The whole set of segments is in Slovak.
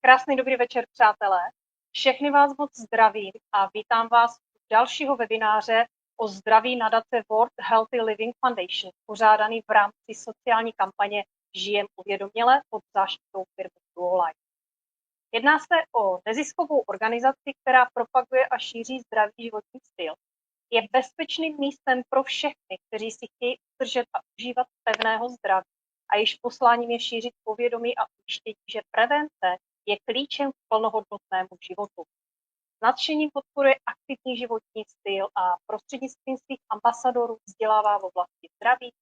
Krásný dobrý večer, přátelé. Všechny vás moc zdravím a vítám vás u dalšího webináře o zdraví nadace World Healthy Living Foundation, pořádaný v rámci sociální kampaně Žijem uvědoměle pod záštitou firmy Duolife. Jedná se o neziskovou organizaci, která propaguje a šíří zdravý životní styl. Je bezpečným místem pro všechny, kteří si chtějí udržet a užívat pevného zdraví. A již posláním je šířit povědomí a ujištění, že prevence je klíčem k plnohodnotnému životu. S nadšením podporuje aktivní životní styl a prostřednictvím svých ambasadorů vzdělává v oblasti zdraví,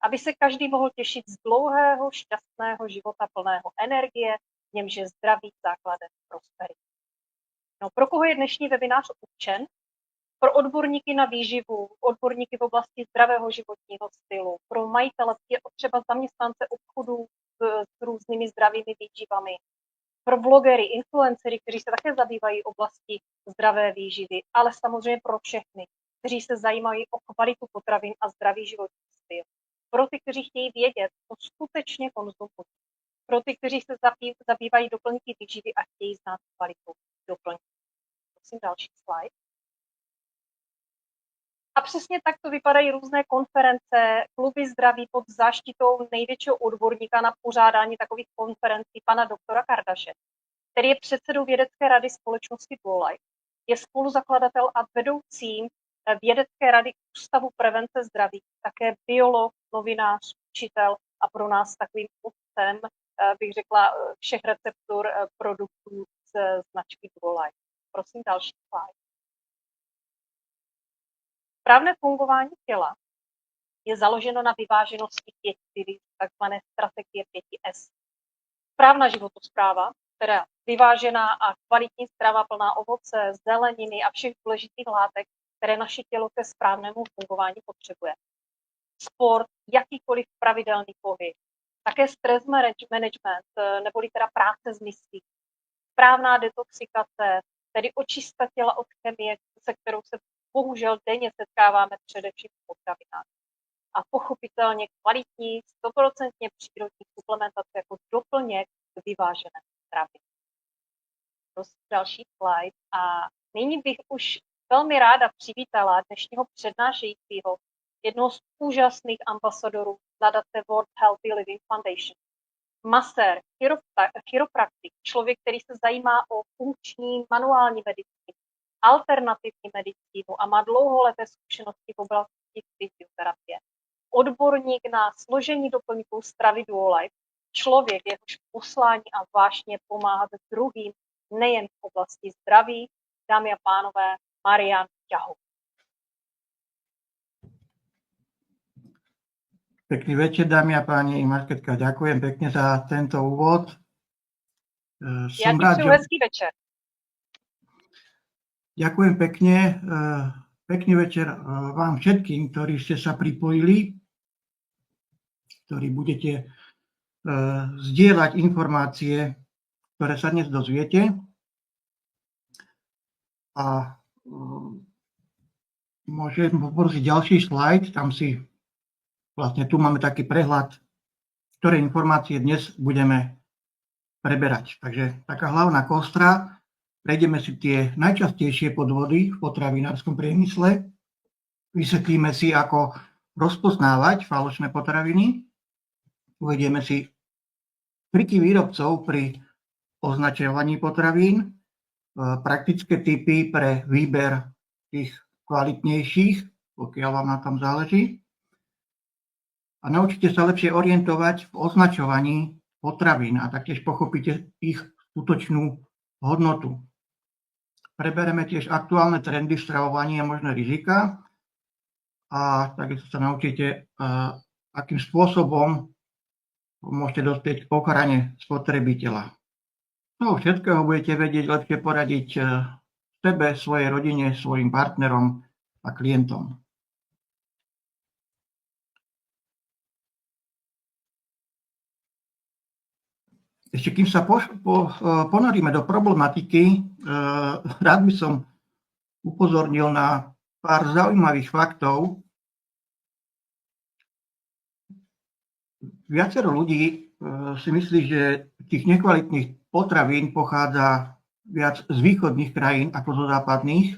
aby se každý mohl těšit z dlouhého, šťastného života plného energie, v němž je zdraví základem prosperity. No, pro koho je dnešní webinář určen? Pro odborníky na výživu, odborníky v oblasti zdravého životního stylu, pro majitele, třeba zaměstnance obchodů s různými zdravými výživami, pro blogery, influencery, kteří se také zabývají oblasti zdravé výživy, ale samozřejmě pro všechny, kteří se zajímají o kvalitu potravin a zdravý životní styl. Pro ty, kteří chtějí vědět, co skutečně konzumují. Pro ty, kteří se zabývají doplňky výživy a chtějí znát kvalitu doplňků. Prosím další slide. A přesně takto vypadají různé konference, kluby zdraví pod záštitou největšího odborníka na pořádání takových konferencí, pana doktora Kardaše, který je předsedou vědecké rady společnosti Duolife. Je spoluzakladatel a vedoucím vědecké rady Ústavu prevence zdraví, také biolog, novinář, učitel a pro nás takovým otcem, bych řekla, všech receptur produktů z značky Duolife. Prosím další slide. Správné fungování těla je založeno na vyváženosti 5 pilířů, takzvané strategie 5S. Správná životospráva, teda vyvážená a kvalitní strava plná ovoce, zeleniny a všech důležitých látek, které naše tělo ke správnému fungování potřebuje. Sport, jakýkoliv pravidelný pohyb, také stres management, neboli teda práce s myslí, správná detoxikace, tedy očista těla od chemie, se kterou se bohužel denně setkáváme především v potravinách. A pochopitelně kvalitní, 100% přírodní suplementace jako doplněk k vyvážené stravě. Prosím další slide. A nyní bych už velmi ráda přivítala dnešního přednášejícího, jednoho z úžasných ambasadorů nadace World Healthy Living Foundation. Masér, chiropraktik, člověk, který se zajímá o funkční manuální medicínu, alternativní medicínu a má dlouholeté zkušenosti v oblasti fyzioterapie. Odborník na složení doplňků stravy Duolife, člověk, jehož poslání a vášně pomáhat druhým nejen v oblasti zdraví, dámy a pánové, Marian Ťahov. Pekný večer, dámy a páni. Marketka, ďakujem pekne za tento úvod. Ja ti přeju hezký večer. Ďakujem pekne. Pekný večer vám všetkým, ktorí ste sa pripojili, ktorí budete zdieľať informácie, ktoré sa dnes dozviete. A môžem poprosiť ďalší slajd, tam si vlastne tu máme taký prehľad, ktoré informácie dnes budeme preberať. Takže taká hlavná kostra, prejdeme si tie najčastejšie podvody v potravinárskom priemysle, vysvetlíme si, ako rozpoznávať falošné potraviny, uvedieme si triky výrobcov pri označovaní potravín, praktické tipy pre výber tých kvalitnejších, pokiaľ vám na tom záleží. A naučite sa lepšie orientovať v označovaní potravín a taktiež pochopíte ich skutočnú hodnotu. Prebereme tiež aktuálne trendy v stravovaní a možné rizika a takisto sa naučíte, akým spôsobom môžete dospieť k ochrane spotrebiteľa. No, všetkého budete vedieť lepšie poradiť sebe, svojej rodine, svojim partnerom a klientom. Ešte kým sa ponoríme do problematiky, rád by som upozornil na pár zaujímavých faktov. viacero ľudí si myslí, že tých nekvalitných potravín pochádza viac z východných krajín ako zo západných,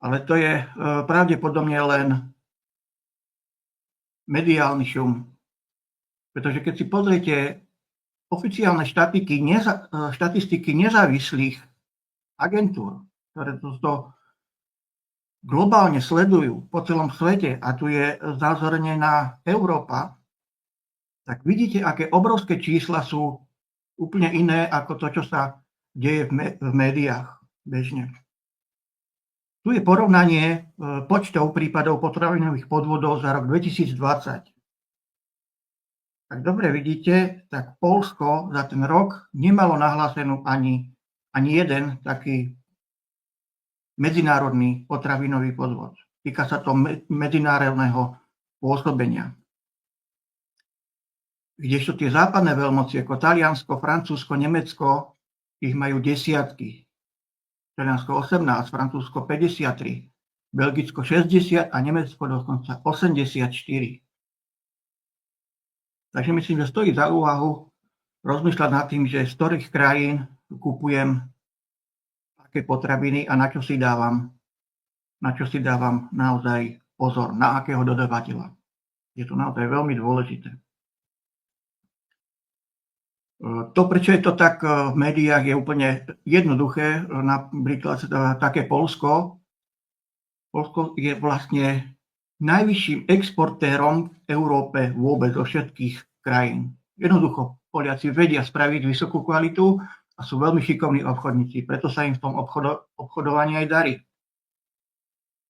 ale to je pravdepodobne len mediálny šum. Pretože keď si pozriete oficiálne štatistiky nezávislých agentúr, ktoré to globálne sledujú po celom svete, a tu je znázornená Európa, tak vidíte, aké obrovské čísla sú úplne iné ako to, čo sa deje v médiách bežne. Tu je porovnanie počtov prípadov potravinových podvodov za rok 2020. Ak dobre vidíte, tak Poľsko za ten rok nemalo nahlásenú ani jeden taký medzinárodný potravinový podvod. Týka sa to medzinárodného pôsobenia. Kdežto tie západné veľmoci ako Taliansko, Francúzsko, Nemecko, ich majú desiatky. Taliansko 18, Francúzsko 53, Belgicko 60 a Nemecko dokonca 84. Takže myslím, že stojí za úvahu rozmýšľať nad tým, že z ktorých krajín kupujem aké potraviny a na čo si dávam naozaj pozor, na akého dodavateľa. Je to naozaj veľmi dôležité. To, prečo je to tak v médiách, je úplne jednoduché. Napríklad také Poľsko. Poľsko je vlastne najvyšším exportérom v Európe vôbec zo všetkých krajín. Jednoducho, Poliaci vedia spraviť vysokú kvalitu a sú veľmi šikovní obchodníci, preto sa im v tom obchodovaní aj darí.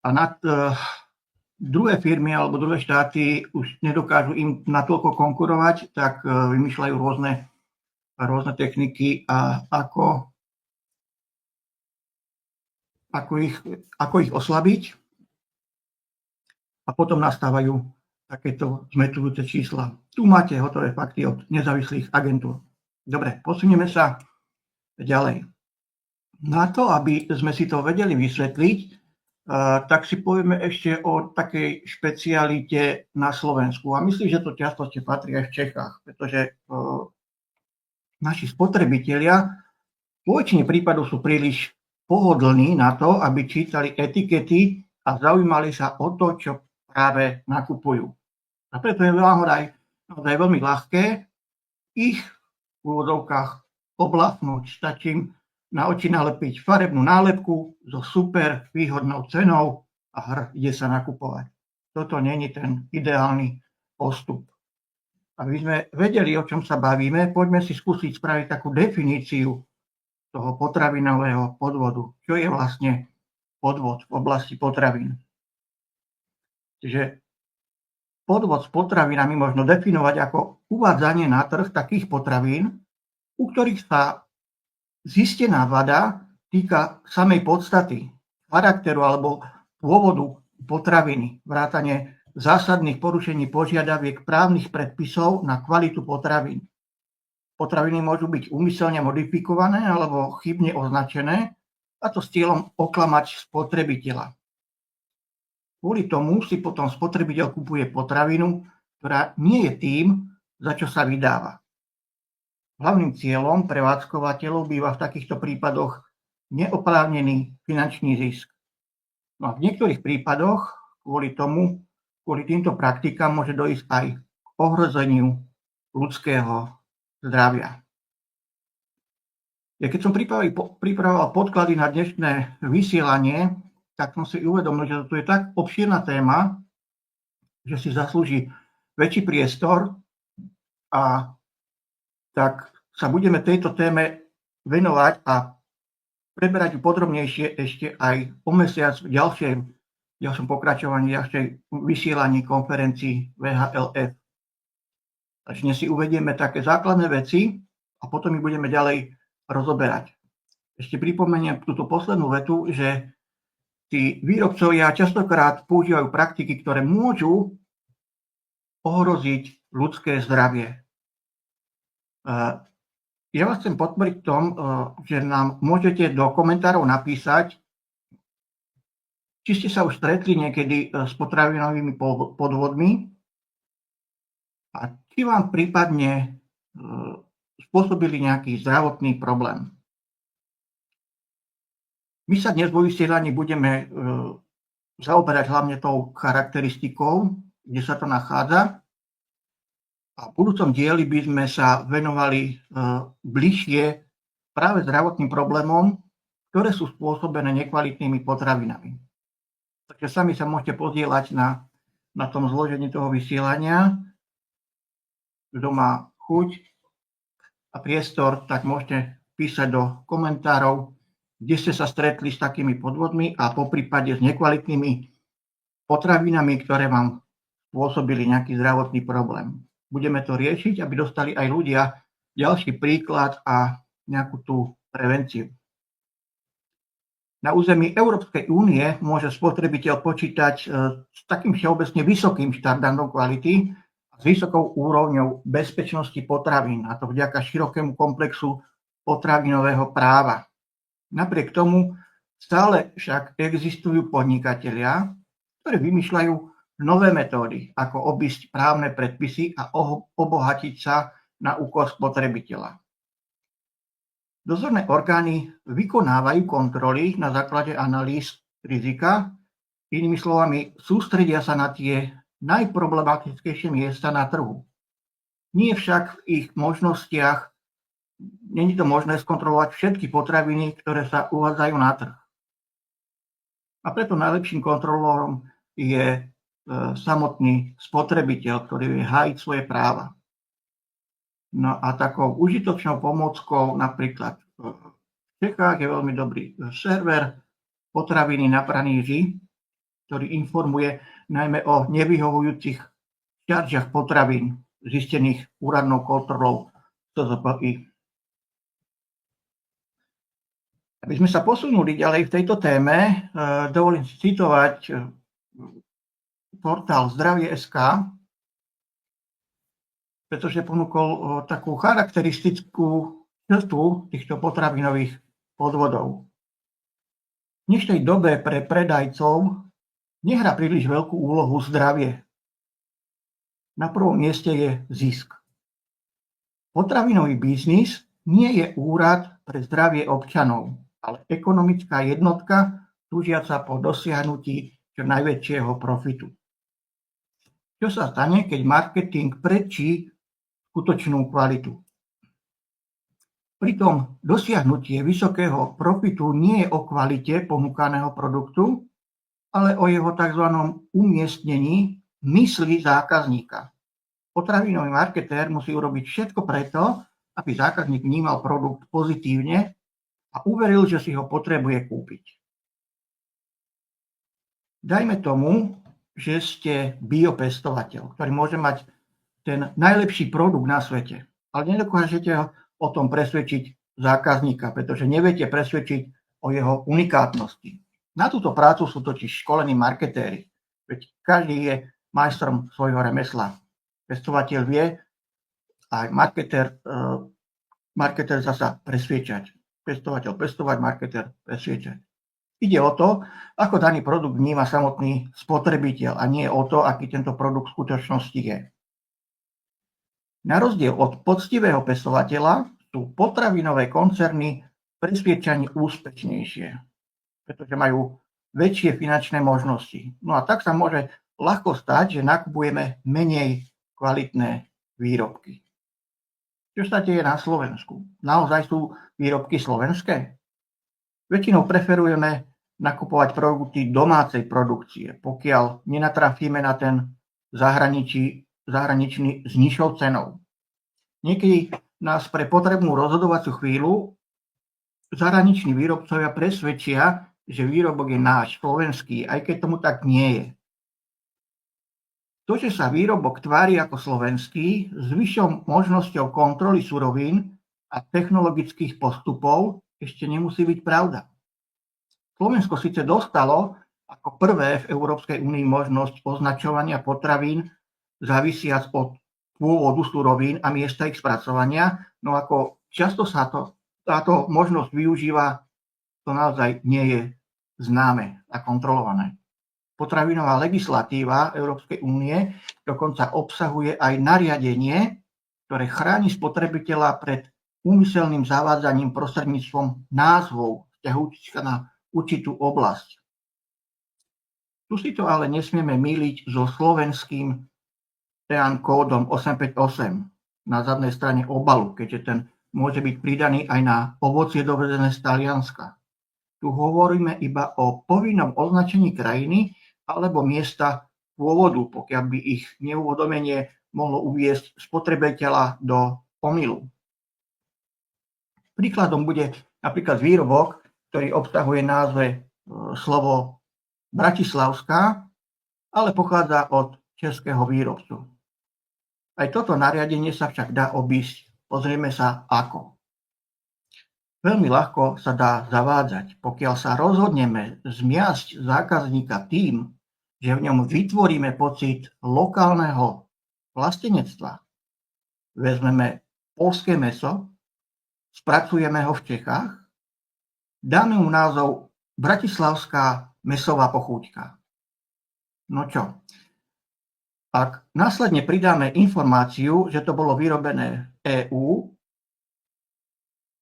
A druhé firmy alebo druhé štáty už nedokážu im natoľko konkurovať, tak vymýšľajú rôzne techniky a ako ich oslabiť. A potom nastávajú takéto zmätujúce čísla. Tu máte hotové fakty od nezávislých agentúr. Dobre, posunieme sa ďalej. Na to, aby sme si to vedeli vysvetliť, tak si povieme ešte o takej špecialite na Slovensku. A myslím, že to častosti patrí aj v Čechách, pretože naši spotrebitelia v väčšine prípadov sú príliš pohodlní na to, aby čítali etikety a zaujímali sa o to, čo práve nakupujú. A preto je naozaj veľmi ľahké ich v úvodzovkách oblafnúť. Stačí im na oči nalepiť farebnú nálepku so super výhodnou cenou a ide sa nakupovať. Toto nie je ten ideálny postup. Aby sme vedeli, o čom sa bavíme, poďme si skúsiť spraviť takú definíciu toho potravinového podvodu. Čo je vlastne podvod v oblasti potravín? Čiže podvod s potravinami možno definovať ako uvádzanie na trh takých potravín, u ktorých sa zistená vada týka samej podstaty, charakteru alebo pôvodu potraviny, vrátane zásadných porušení požiadaviek právnych predpisov na kvalitu potravín. Potraviny môžu byť úmyselne modifikované alebo chybne označené, a to s cieľom oklamať spotrebiteľa. Kvôli tomu si potom spotrebiteľ kupuje potravinu, ktorá nie je tým, za čo sa vydáva. Hlavným cieľom prevádzkovateľov býva v takýchto prípadoch neoprávnený finančný zisk. No a v niektorých prípadoch kvôli týmto praktikám môže dojsť aj k ohrozeniu ľudského zdravia. Ja keď som pripravoval podklady na dnešné vysielanie, tak som si uvedomil, že to je tak obšírna téma, že si zaslúži väčší priestor, a tak sa budeme tejto téme venovať a preberať ju podrobnejšie ešte aj o mesiac v ďalšom pokračovaní, ďalšej vysielaní konferencií VHLF. Takže dnes si uvedieme také základné veci a potom ich budeme ďalej rozoberať. Ešte pripomeniem túto poslednú vetu, že tí výrobcovia častokrát používajú praktiky, ktoré môžu ohroziť ľudské zdravie. Ja vás chcem podporiť v tom, že nám môžete do komentárov napísať, či ste sa už stretli niekedy s potravinovými podvodmi a či vám prípadne spôsobili nejaký zdravotný problém. My sa dnes vo vysielaní budeme zaoberať hlavne tou charakteristikou, kde sa to nachádza. A v budúcom dieli by sme sa venovali bližšie práve zdravotným problémom, ktoré sú spôsobené nekvalitnými potravinami. Takže sami sa môžete podieľať na tom zložení toho vysielania. Kto má chuť a priestor, tak môžete písať do komentárov, kde ste sa stretli s takými podvodmi a poprípade s nekvalitnými potravinami, ktoré vám spôsobili nejaký zdravotný problém. Budeme to riešiť, aby dostali aj ľudia ďalší príklad a nejakú tú prevenciu. Na území Európskej únie môže spotrebiteľ počítať s takým všeobecne vysokým štandardom kvality a s vysokou úrovňou bezpečnosti potravín, a to vďaka širokému komplexu potravinového práva. Napriek tomu stále však existujú podnikatelia, ktorí vymýšľajú nové metódy, ako obísť právne predpisy a obohatiť sa na úkor spotrebiteľa. Dozorné orgány vykonávajú kontroly na základe analýz rizika, inými slovami sústredia sa na tie najproblematickejšie miesta na trhu. Nie však v ich možnostiach, nie je to možné skontrolovať všetky potraviny, ktoré sa uvádzajú na trh. A preto najlepším kontrolorom je samotný spotrebiteľ, ktorý vie hájiť svoje práva. No a takou užitočnou pomôckou napríklad v Čechách je veľmi dobrý server Potraviny na praníži, ktorý informuje najmä o nevyhovujúcich šťaržiach potravín zistených úradnou kontrolou SZPI. Aby sme sa posunuli ďalej v tejto téme, dovolím citovať portál Zdravie.sk, pretože ponúkol takú charakteristickú črtu týchto potravinových podvodov. V dnešnej dobe pre predajcov nehrá príliš veľkú úlohu zdravie. Na prvom mieste je zisk. Potravinový biznis nie je úrad pre zdravie občanov, ale ekonomická jednotka túžiaca po dosiahnutí čo najväčšieho profitu. Čo sa stane, keď marketing predčí skutočnú kvalitu? Pritom dosiahnutie vysokého profitu nie je o kvalite ponúkaného produktu, ale o jeho tzv. Umiestnení mysli zákazníka. Potravinový marketér musí urobiť všetko preto, aby zákazník vnímal produkt pozitívne a uveril, že si ho potrebuje kúpiť. Dajme tomu, že ste biopestovateľ, ktorý môže mať ten najlepší produkt na svete, ale nedokážete o tom presvedčiť zákazníka, pretože neviete presvedčiť o jeho unikátnosti. Na túto prácu sú totiž školení marketéri, veď každý je majstrom svojho remesla. Pestovateľ vie, aj marketér zasa presviečať. Pestovateľ pestovať, marketér presviečať. Ide o to, ako daný produkt vníma samotný spotrebiteľ a nie o to, aký tento produkt v skutočnosti je. Na rozdiel od poctivého pestovateľa sú potravinové koncerny presviečaní úspešnejšie, pretože majú väčšie finančné možnosti. No a tak sa môže ľahko stať, že nakupujeme menej kvalitné výrobky. Čo sa deje na Slovensku? Naozaj sú výrobky slovenské? Väčšinou preferujeme nakupovať produkty domácej produkcie, pokiaľ nenatrafíme na ten zahraničný s nižšou cenou. Niekedy nás pre potrebnú rozhodovaciu chvíľu zahraniční výrobcovia presvedčia, že výrobok je náš, slovenský, aj keď tomu tak nie je. To, že sa výrobok tvári ako slovenský, s vyššou možnosťou kontroly surovín a technologických postupov, ešte nemusí byť pravda. Slovensko síce dostalo ako prvé v Európskej únii možnosť označovania potravín závisiac od pôvodu surovín a miesta ich spracovania, no ako často sa táto možnosť využíva, to naozaj nie je známe a kontrolované. potravinová legislatíva Európskej únie dokonca obsahuje aj nariadenie, ktoré chráni spotrebiteľa pred úmyselným zavádzaním prostredníctvom názvov vzťahujúcich sa na určitú oblasť. Tu si to ale nesmieme myliť so slovenským TEAN kódom 858 na zadnej strane obalu, keďže ten môže byť pridaný aj na ovocie dovezené z Talianska. Tu hovoríme iba o povinnom označení krajiny alebo miesta pôvodu, pokiaľ by ich neuvedomenie mohlo uviesť spotrebiteľa do omylu. Príkladom bude napríklad výrobok, ktorý obsahuje názve slovo bratislavská, ale pochádza od českého výrobcu. Aj toto nariadenie sa však dá obísť. Pozrieme sa ako. Veľmi ľahko sa dá zavádzať, pokiaľ sa rozhodneme zmiasť zákazníka tým, že v ňom vytvoríme pocit lokálneho vlastenectva. Vezmeme poľské mäso, spracujeme ho v Čechách, dáme mu názov bratislavská mäsová pochúťka. No čo? Ak následne pridáme informáciu, že to bolo vyrobené v EÚ,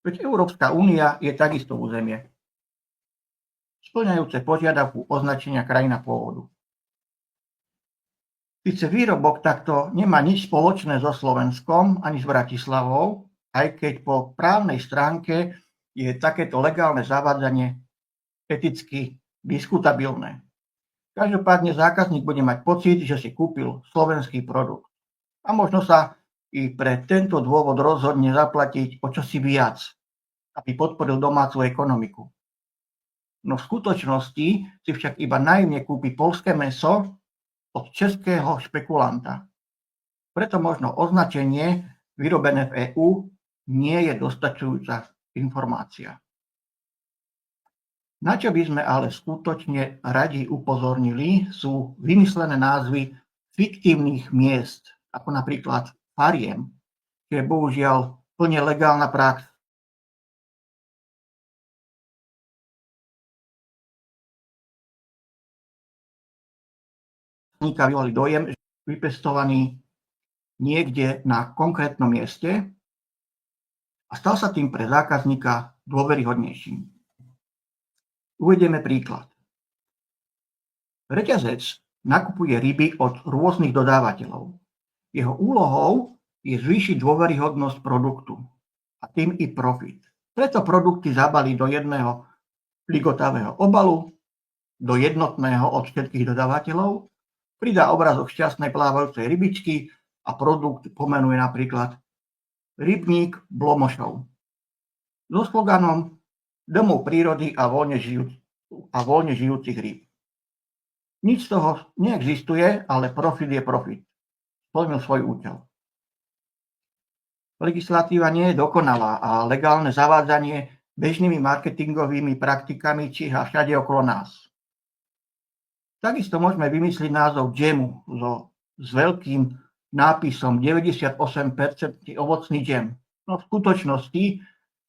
veď Európska únia je takisto územie, spĺňajúce požiadavku označenia krajina pôvodu. Sice výrobok takto nemá nič spoločné so Slovenskom ani s Bratislavou, aj keď po právnej stránke je takéto legálne zavádzanie eticky diskutabilné. Každopádne zákazník bude mať pocit, že si kúpil slovenský produkt. A možno sa i pre tento dôvod rozhodne zaplatiť o čosi viac, aby podporil domácu ekonomiku. No v skutočnosti si však iba naivne kúpi poľské mäso od českého špekulanta. Preto možno označenie vyrobené v EÚ nie je dostačujúca informácia. Na čo by sme ale skutočne radi upozornili, sú vymyslené názvy fiktívnych miest, ako napríklad fariem, čo je bohužiaľ plne legálna prax. Vyvolali dojem, že je vypestovaný niekde na konkrétnom mieste a stal sa tým pre zákazníka dôveryhodnejším. Uvedieme príklad. Reťazec nakupuje ryby od rôznych dodávateľov. Jeho úlohou je zvýšiť dôveryhodnosť produktu a tým i profit. Preto produkty zabalí do jedného ligotavého obalu, do jednotného od všetkých dodávateľov, pridá obrazok šťastnej plávajúcej rybičky a produkt pomenuje napríklad Rybník Blomošov so sloganom Domov prírody a voľne žijúcich rýb. Nič z toho neexistuje, ale profit je profit. Splnil svoj účel. Legislatíva nie je dokonalá a legálne zavádzanie bežnými marketingovými praktikami číha všade okolo nás. Takisto môžeme vymysliť názov džemu s veľkým nápisom 98% ovocný džem. No v skutočnosti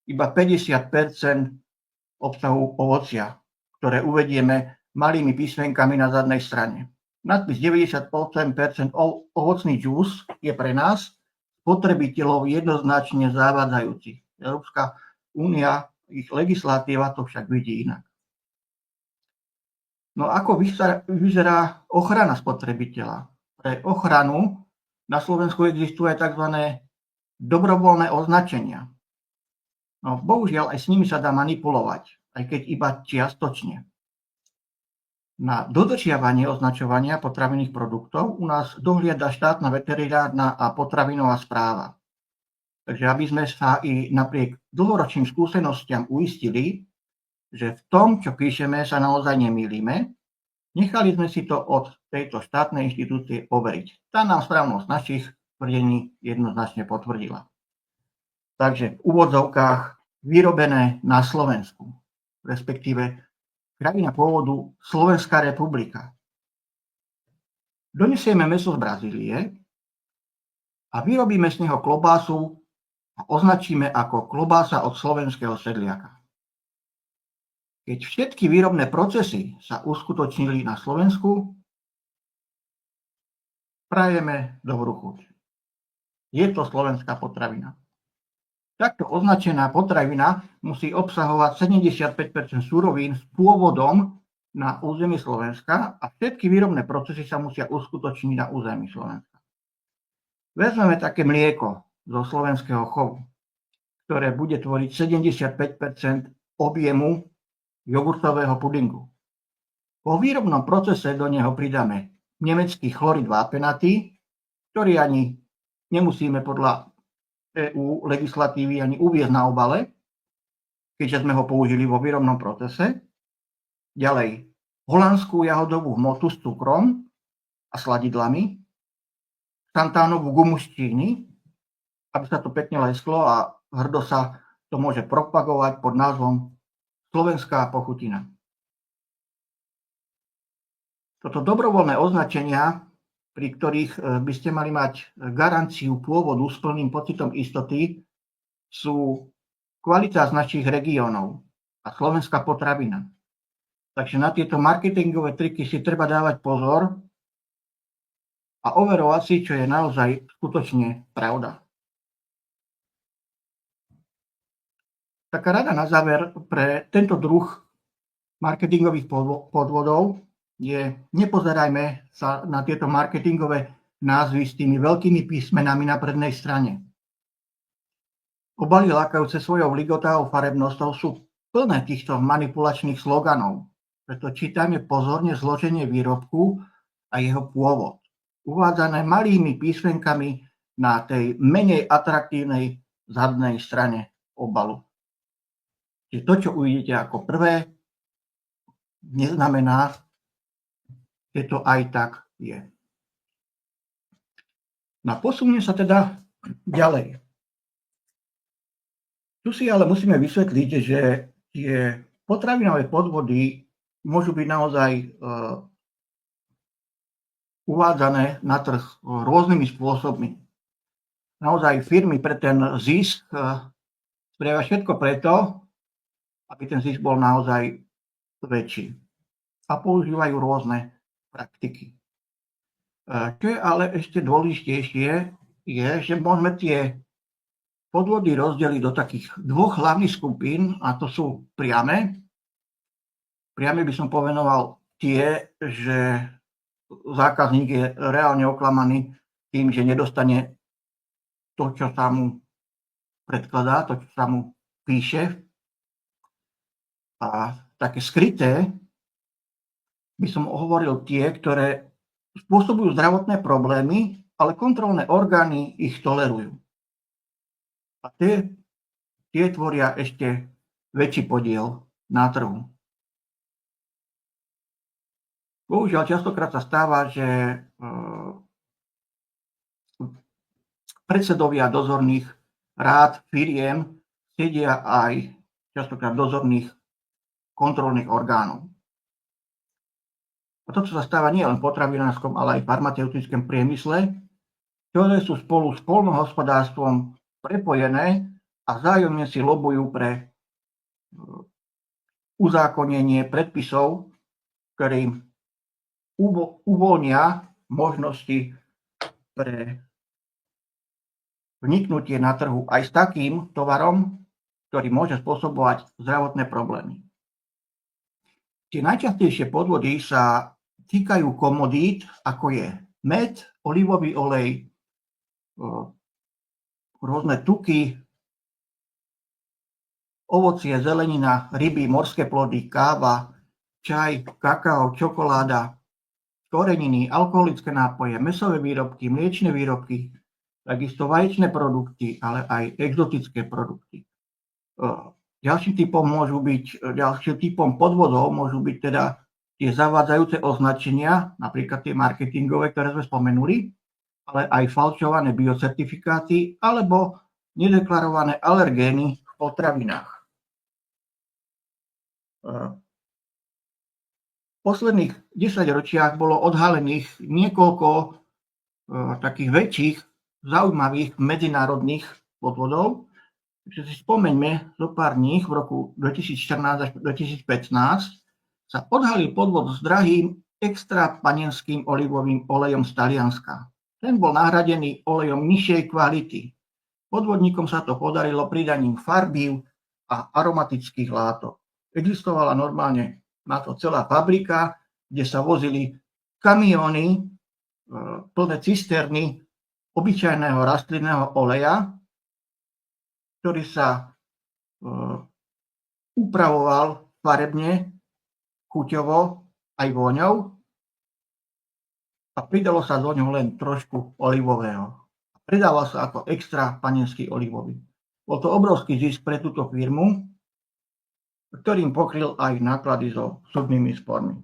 iba 50% obsahu ovocia, ktoré uvedieme malými písmenkami na zadnej strane. Nadpis 98% ovocný džús je pre nás, spotrebiteľov, jednoznačne zavádzajúci. Európska únia, ich legislatíva to však vidí inak. No ako vyzerá ochrana spotrebiteľa? Pre ochranu na Slovensku existuje tzv. Dobrovoľné označenia. No, bohužiaľ, aj s nimi sa dá manipulovať, aj keď iba čiastočne. Na dodržiavanie označovania potravinných produktov u nás dohliada štátna veterinárna a potravinová správa. Takže aby sme sa i napriek dlhoročným skúsenostiam uistili, že v tom, čo píšeme, sa naozaj nemýlime, nechali sme si to od tejto štátnej inštitúcie overiť. Tá nám správnosť našich tvrdení jednoznačne potvrdila. Takže v úvodzovkách vyrobené na Slovensku, respektíve krajina pôvodu Slovenská republika. Donesieme mäso z Brazílie a vyrobíme z neho klobásu a označíme ako klobása od slovenského sedliaka. Keď všetky výrobné procesy sa uskutočnili na Slovensku, prajeme dobrú chuť. Je to slovenská potravina. Takto označená potravina musí obsahovať 75% surovín s pôvodom na území Slovenska a všetky výrobné procesy sa musia uskutočniť na území Slovenska. Vezmeme také mlieko zo slovenského chovu, ktoré bude tvoriť 75% objemu jogurtového pudingu. Po výrobnom procese do neho pridáme nemecký chlorid vápenatý, ktorý ani nemusíme podľa EU legislatívy ani uviesť na obale, keďže sme ho použili vo výrobnom procese. Ďalej, holandskú jahodovú hmotu s cukrom a sladidlami, santánovú gumu z Číny, aby sa to pekne lesklo a hrdo sa to môže propagovať pod názvom Slovenská pochutina. Toto dobrovoľné označenia, pri ktorých by ste mali mať garanciu pôvodu s plným pocitom istoty, sú kvalita z našich regiónov a slovenská potravina. Takže na tieto marketingové triky si treba dávať pozor a overovať si, čo je naozaj skutočne pravda. Taká rada na záver pre tento druh marketingových podvodov je, nepozerajme sa na tieto marketingové názvy s tými veľkými písmenami na prednej strane. Obaly lákajúce svojou ligotou farebnosťou sú plné týchto manipulačných sloganov, preto čítame pozorne zloženie výrobku a jeho pôvod, uvádzané malými písmenkami na tej menej atraktívnej zadnej strane obalu. Čiže to, čo uvidíte ako prvé, neznamená, že to aj tak je. No posunie sa teda ďalej. Tu si ale musíme vysvetliť, že tie potravinové podvody môžu byť naozaj uvádzané na trh rôznymi spôsobmi. Naozaj firmy pre ten zisk spravia všetko preto, aby ten zisk bol naozaj väčší. A používajú rôzne praktiky. Čo je ale ešte dôležitejšie, je, že môžeme tie podvody rozdeliť do takých dvoch hlavných skupín, a to sú priame. Priame by som povenoval tie, že zákazník je reálne oklamaný tým, že nedostane to, čo sa mu predkladá, to, čo sa mu píše. A také skryté by som hovoril tie, ktoré spôsobujú zdravotné problémy, ale kontrolné orgány ich tolerujú. A tie tvoria ešte väčší podiel na trhu. Bohužiaľ, častokrát sa stáva, že predsedovia dozorných rád firiem sedia aj častokrát dozorných kontrolných orgánov. A to, čo sa stáva nie len v potravinárskom, ale aj v farmaceutickom priemysle, ktoré sú spolu s poľnohospodárstvom prepojené a vzájomne si lobujú pre uzákonenie predpisov, ktorým uvoľnia možnosti pre vniknutie na trhu aj s takým tovarom, ktorý môže spôsobovať zdravotné problémy. Tie najčastejšie podvody sa týkajú komodít, ako je med, olivový olej, rôzne tuky, ovocie, zelenina, ryby, morské plody, káva, čaj, kakao, čokoláda, koreniny, alkoholické nápoje, mäsové výrobky, mliečne výrobky, takisto vaječné produkty, ale aj exotické produkty. Ďalším typom podvodov môžu byť teda tie zavádzajúce označenia, napríklad tie marketingové, ktoré sme spomenuli, ale aj falšované biocertifikáty alebo nedeklarované alergény v potravinách. V posledných 10 ročiach bolo odhalených niekoľko takých väčších, zaujímavých medzinárodných podvodov, Takže si spomeňme, zo pár dní v roku 2014 až 2015 sa odhalil podvod s drahým extra panenským olivovým olejom z Talianska. Ten bol nahradený olejom nižšej kvality. Podvodníkom sa to podarilo pridaním farbív a aromatických látok. Existovala normálne na to celá fabrika, kde sa vozili kamióny plné cisterny obyčajného rastlinného oleja, ktorý sa upravoval farebne, chuťovo aj vôňou a pridalo sa do ňoho len trošku olivového. Predával sa ako extra panenský olivový. Bol to obrovský zisk pre túto firmu, ktorým pokryl aj náklady so súdnymi spormi.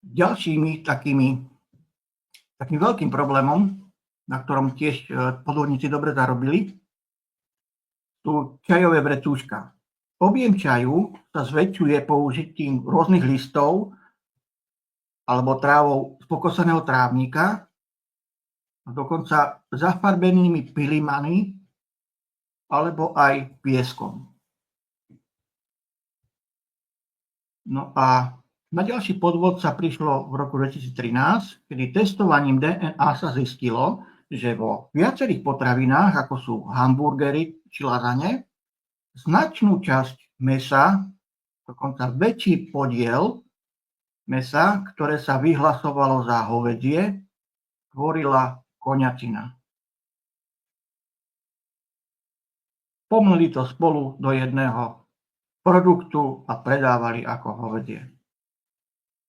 Ďalšími takým veľkým problémom, na ktorom tiež podvodníci dobre zarobili, sú čajové vrecúška. Objem čaju sa zväčšuje použitím rôznych listov alebo trávou z pokosaného trávnika, a dokonca zafarbenými pilimami alebo aj pieskom. No a na ďalší podvod sa prišlo v roku 2013, kedy testovaním DNA sa zistilo, že vo viacerých potravinách, ako sú hamburgery či lazane, značnú časť mäsa, dokonca väčší podiel mäsa, ktoré sa vyhlasovalo za hovädzie, tvorila koňatina. Pomlili to spolu do jedného produktu a predávali ako hovädzie.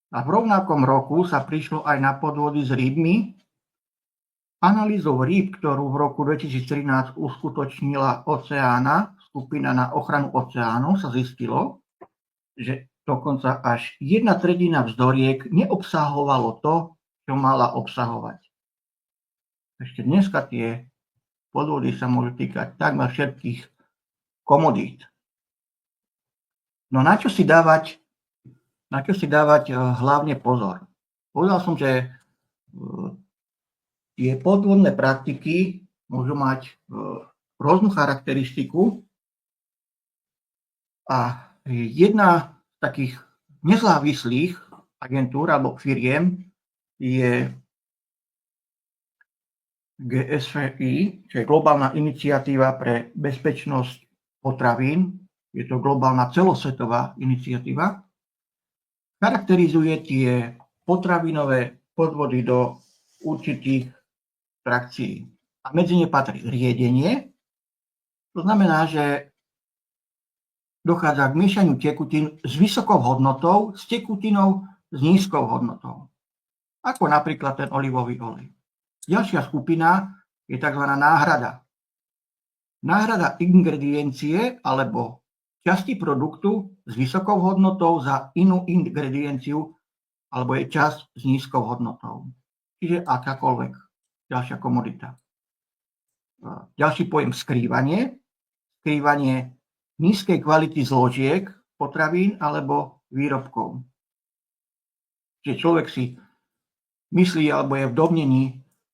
A v rovnakom roku sa prišlo aj na podvody s rybmi. Analýzou rýb, ktorú v roku 2013 uskutočnila Oceána, skupina na ochranu oceánov, sa zistilo, že dokonca až 1/3 vzdoriek neobsahovalo to, čo mala obsahovať. Ešte dneska tie podvody sa môžu týkať takmer všetkých komodít. No na čo si dávať hlavne pozor? Povedal som, že tie podvodné praktiky môžu mať rôznu charakteristiku a jedna z takých nezávislých agentúr alebo firiem je GSFI, čo je globálna iniciatíva pre bezpečnosť potravín. Je to globálna celosvetová iniciatíva. Charakterizuje tie potravinové podvody do určitých frakcií. A medzi ne patrí riedenie. To znamená, že dochádza k miešaniu tekutín s vysokou hodnotou s tekutinou s nízkou hodnotou. Ako napríklad ten olivový olej. Ďalšia skupina je tzv. Náhrada. Náhrada ingrediencie alebo časti produktu s vysokou hodnotou za inú ingredienciu alebo je časť s nízkou hodnotou. Čiže akákoľvek ďalšia komodita. Ďalší pojem skrývanie. Skrývanie nízkej kvality zložiek potravín alebo výrobkov. Čiže človek si myslí alebo je v domnení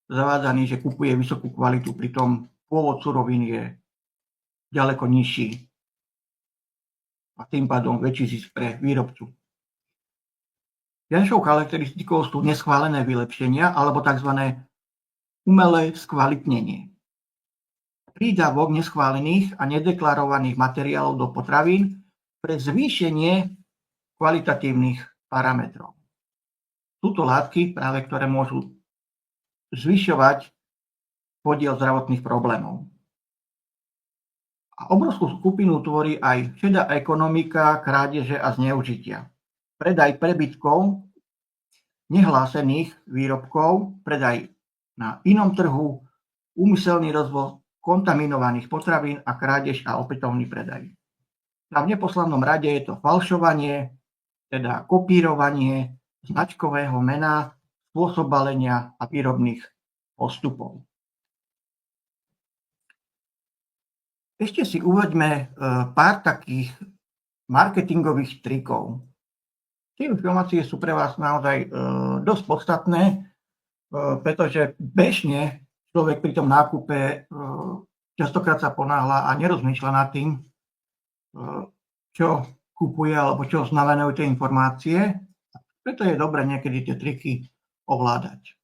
zavádzaný, že kupuje vysokú kvalitu, pritom pôvod surovín je ďaleko nižší a tým pádom väčší zisk pre výrobcu. Ďalšou charakteristikou sú neschválené vylepšenia alebo tzv. Umelé skvalitnenie. Prídavok neschválených a nedeklarovaných materiálov do potravín pre zvýšenie kvalitatívnych parametrov. Sú to látky, práve ktoré môžu zvyšovať podiel zdravotných problémov. A obrovskú skupinu tvorí aj šedá ekonomika, krádeže a zneužitia. Predaj prebytkov, nehlásených výrobkov, predaj na inom trhu, úmyselný rozvoz kontaminovaných potravín a krádež a opätovný predaj. A v neposlednom rade je to falšovanie, teda kopírovanie značkového mena, spôsob balenia a výrobných postupov. Ešte si uveďme pár takých marketingových trikov. Tie informácie sú pre vás naozaj dosť podstatné pretože bežne človek pri tom nákupe častokrát sa ponáhla a nerozmýšľa nad tým, čo kupuje alebo čo znamenajú tie informácie. Preto je dobré niekedy tie triky ovládať.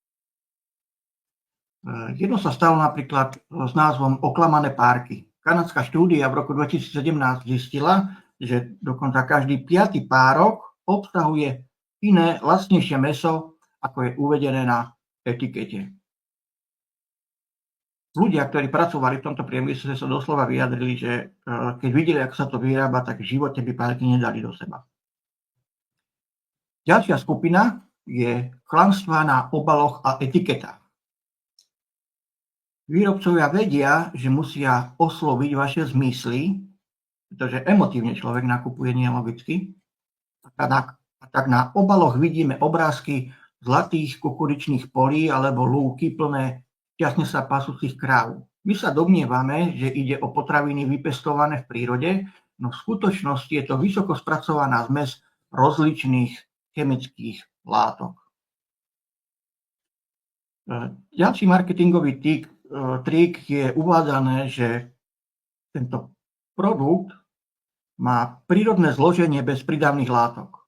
Jedno sa stalo napríklad s názvom Oklamané párky. Kanadská štúdia v roku 2017 zistila, že dokonca každý 5. párok obsahuje iné, lacnejšie mäso, ako je uvedené na etikete. Ľudia, ktorí pracovali v tomto priemysle, sa doslova vyjadrili, že keď videli, ako sa to vyrába, tak v živote by párky nedali do seba. Ďalšia skupina je klamstvá na obaloch a etiketách. Výrobcovia vedia, že musia osloviť vaše zmysly, pretože emotívne človek nakupuje, nie logicky. A tak na obaloch vidíme obrázky zlatých kukuričných polí alebo lúky plné šťastne sa pasúcich kráv. My sa domnievame, že ide o potraviny vypestované v prírode, no v skutočnosti je to vysoko spracovaná zmes rozličných chemických látok. Ďalší marketingový trik je uvádzané, že tento produkt má prírodné zloženie bez prídavných látok.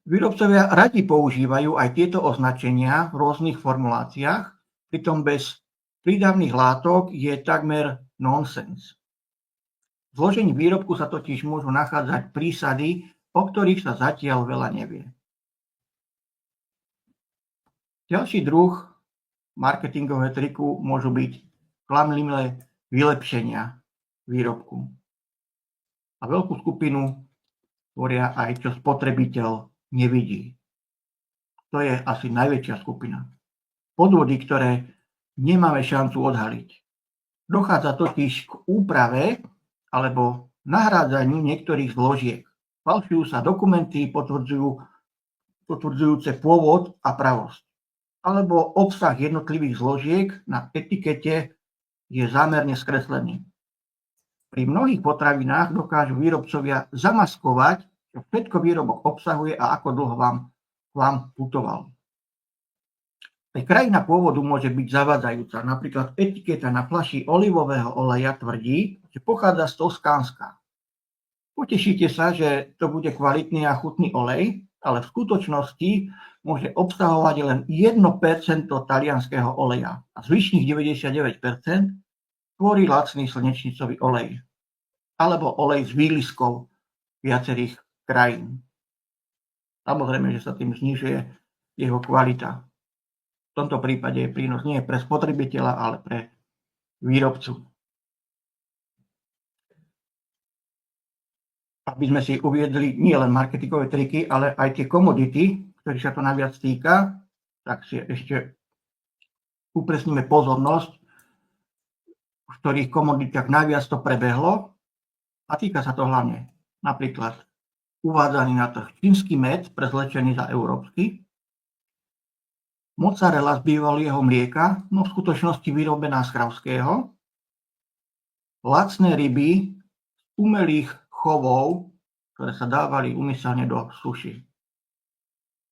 Výrobcovia radi používajú aj tieto označenia v rôznych formuláciách, pritom bez prídavných látok je takmer nonsens. V zložení výrobku sa totiž môžu nachádzať prísady, o ktorých sa zatiaľ veľa nevie. Ďalší druh marketingového triku môžu byť klamlivé vylepšenia výrobku. A veľkú skupinu tvoria aj čo spotrebiteľ nevidí. To je asi najväčšia skupina. Podvody, ktoré nemáme šancu odhaliť. Dochádza totiž k úprave alebo nahrádzaniu niektorých zložiek. Falšujú sa dokumenty potvrdzujúce pôvod a pravosť. Alebo obsah jednotlivých zložiek na etikete je zámerne skreslený. Pri mnohých potravinách dokážu výrobcovia zamaskovať, čo všetko výrobok obsahuje a ako dlho vám putoval. Aj krajina pôvodu môže byť zavádzajúca. Napríklad etiketa na fľaši olivového oleja tvrdí, že pochádza z Toskánska. Potešíte sa, že to bude kvalitný a chutný olej, ale v skutočnosti môže obsahovať len 1% talianskeho oleja a zvyšných 99% tvorí lacný slnečnicový olej alebo olej z výliskov viacerých krajín. Samozrejme, že sa tým znižuje jeho kvalita. V tomto prípade je prínos nie pre spotrebiteľa, ale pre výrobcu. Aby sme si uviedli nie len marketingové triky, ale aj tie komodity, ktorých sa to najviac týka, tak si ešte upresníme pozornosť, v ktorých komoditách najviac to prebehlo, a týka sa to hlavne napríklad uvádzaný na trh čínsky med, prezlečený za európsky, mozzarella z bývalého mlieka, no v skutočnosti vyrobená z kravského, lacné ryby z umelých chovov, ktoré sa dávali úmyselne do suši,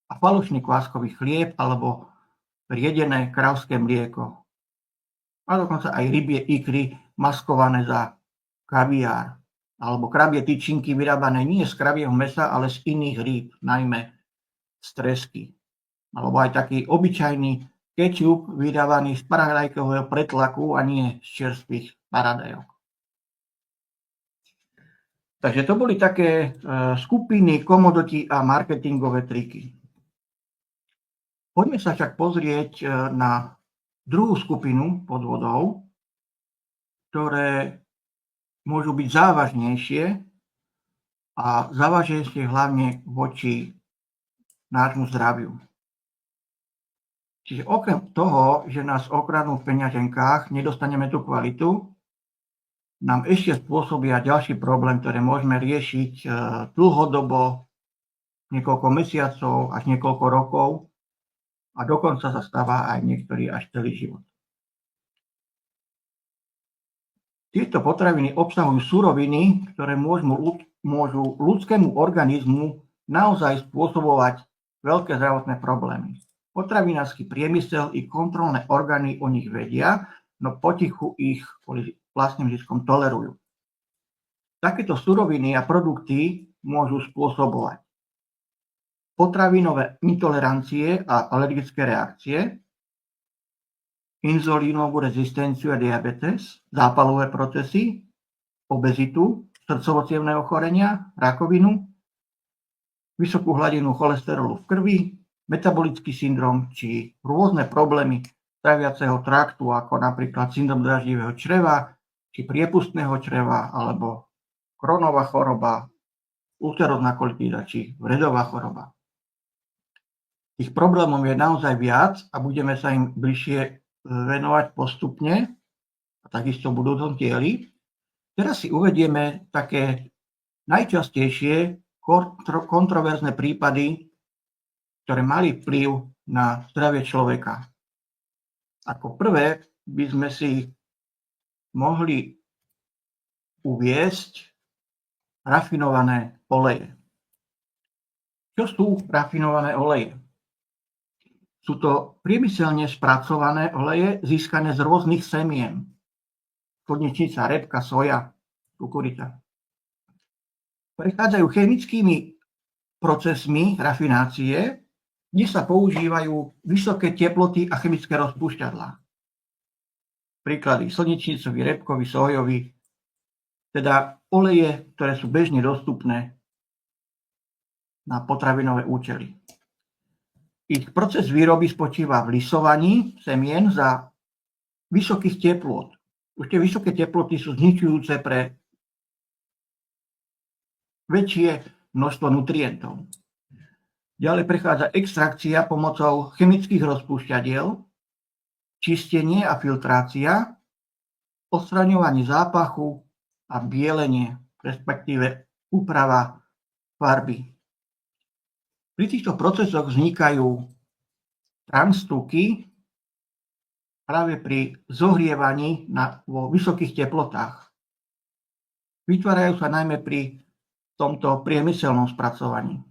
a falošný kváskový chlieb alebo riedené kravské mlieko. A dokonca aj rybie ikry maskované za kaviár, alebo krabie tyčinky vyrábané nie z kravieho mäsa, ale z iných rýb, najmä z tresky. Alebo aj taký obyčajný kečup vyrábaný z paradajkového pretlaku a nie z čerstvých paradajok. Takže to boli také skupiny, komodity a marketingové triky. Poďme sa však pozrieť na druhú skupinu podvodov, ktoré môžu byť závažnejšie a závažnejšie hlavne voči nášmu zdraviu. Čiže okrem toho, že nás okradnú v peňaženkách, nedostaneme tú kvalitu, nám ešte spôsobia ďalší problém, ktoré môžeme riešiť dlhodobo, niekoľko mesiacov až niekoľko rokov a dokonca sa stáva aj niektorý až celý život. Tieto potraviny obsahujú suroviny, ktoré môžu ľudskému organizmu naozaj spôsobovať veľké zdravotné problémy. Potravinársky priemysel i kontrolné orgány o nich vedia, no potichu ich kvôli vlastným ziskom tolerujú. Takéto suroviny a produkty môžu spôsobovať potravinové intolerancie a alergické reakcie, inzulínovú rezistenciu a diabetes, zápalové procesy, obezitu, srdcovo-cievne ochorenia, rakovinu, vysokú hladinu cholesterolu v krvi, metabolický syndrom či rôzne problémy tráviaceho traktu, ako napríklad syndrom dráždivého čreva, či priepustného čreva, alebo Crohnova choroba, ulcerózna kolitída, či vredová choroba. Tých problémov je naozaj viac a budeme sa im bližšie venovať postupne, a takisto v budúcom dieli. Teraz si uvedieme také najčastejšie kontroverzné prípady, ktoré mali vplyv na zdravie človeka. Ako prvé by sme si mohli uviesť rafinované oleje. Čo sú rafinované oleje? Sú to priemyselne spracované oleje získané z rôznych semien. Slnečnica, repka, soja, kukurydza. Prechádzajú chemickými procesmi rafinácie, kde sa používajú vysoké teploty a chemické rozpúšťadlá. Príklady: slnečnicový, repkový, sojový, teda oleje, ktoré sú bežne dostupné na potravinové účely. Ich proces výroby spočíva v lisovaní semien za vysokých teplôt. Už tie vysoké teploty sú zničujúce pre väčšie množstvo nutrientov. Ďalej prechádza extrakcia pomocou chemických rozpúšťadiel, čistenie a filtrácia, odstraňovanie zápachu a bielenie, respektíve úprava farby. Pri týchto procesoch vznikajú transtuky práve pri zohrievaní vo vysokých teplotách. Vytvárajú sa najmä pri tomto priemyselnom spracovaní.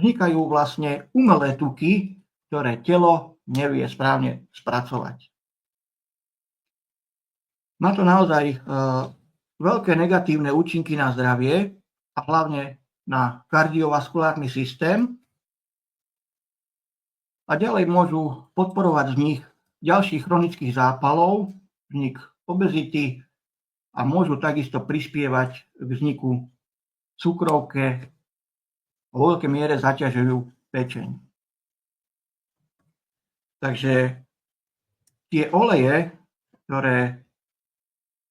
Vznikajú vlastne umelé tuky, ktoré telo nevie správne spracovať. Má to naozaj veľké negatívne účinky na zdravie a hlavne na kardiovaskulárny systém a ďalej môžu podporovať vznik ďalších chronických zápalov, vznik obezity a môžu takisto prispievať k vzniku cukrovke, vo veľkej miere zaťažujú pečeň. Takže tie oleje, ktoré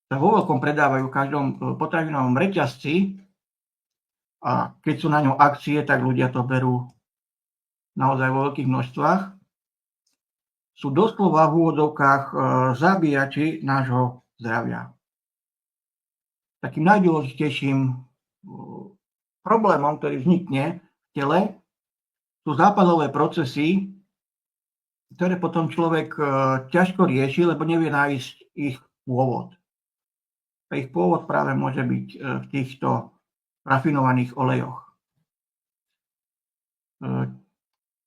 sa vo veľkom predávajú v každom potravinovom reťazci, a keď sú na ňom akcie, tak ľudia to berú naozaj vo veľkých množstvách, sú doslova v úvodzovkách zabíjači nášho zdravia. Takým najdôležitejším problémom, ktorý vznikne v tele, sú zápalové procesy, ktoré potom človek ťažko rieši, lebo nevie nájsť ich pôvod. A ich pôvod práve môže byť v týchto rafinovaných olejoch.